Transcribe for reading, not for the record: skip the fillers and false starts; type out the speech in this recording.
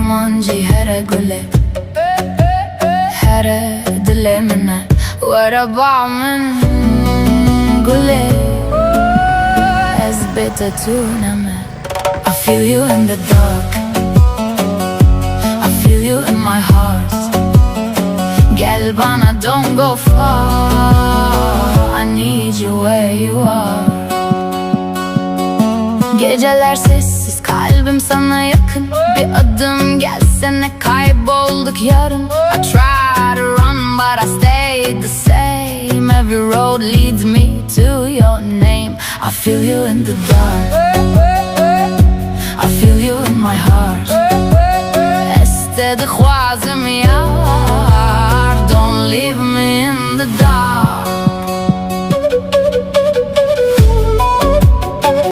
manji here gule here dilemine waraba min gule as better tuname. I feel you in the dark, I feel you in my heart. Gel bana, don't go far, I need you where you are. Geceler sessiz, kalbim sana yakın. Bir adım gelsene, kaybolduk yarın. I try to run but I stay the same. Every road leads me to your name. I feel you in the dark,